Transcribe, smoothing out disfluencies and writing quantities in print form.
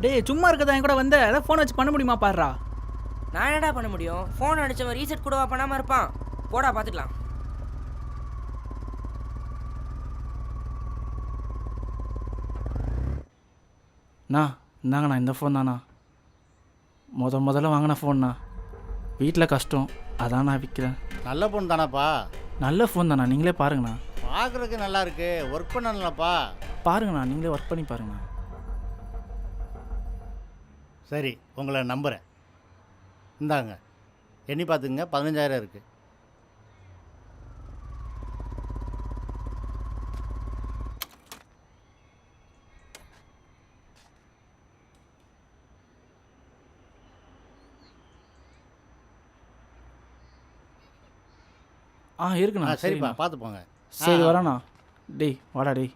டேய் சும்மா இருக்கதா என் கூட வந்த ஏதாவது ஃபோன் வச்சு பண்ண முடியுமா பாருடா. நான் என்னடா பண்ண முடியும்? ஃபோன் அடிச்சவன் ரீசெட் கூடவா பண்ணாமல் இருப்பான்? போடா பார்த்துக்கலாம். அண்ணா இந்தாங்கண்ணா இந்த ஃபோன் தாண்ணா. முதல்ல வாங்கின ஃபோன்ண்ணா. வீட்டில் கஷ்டம் அதான் நான் விற்கிறேன். நல்ல பொண்ணு தானேப்பா? நல்ல ஃபோன் தாண்ணா, நீங்களே பாருங்கண்ணா. பார்க்குறதுக்கு நல்லா இருக்கு, ஒர்க் பண்ணலப்பா. பாருங்கண்ணா, நீங்களே ஒர்க் பண்ணி பாருங்கண்ணா. சரி, உங்களை நம்புகிறேன். இந்தாங்க, எண்ணி பார்த்துங்க, 15,000 இருக்குது. இருக்குண்ணா. சரிப்பா, பார்த்து போங்க. சரி வரேண்ணா. டேய் வாடா டேய்.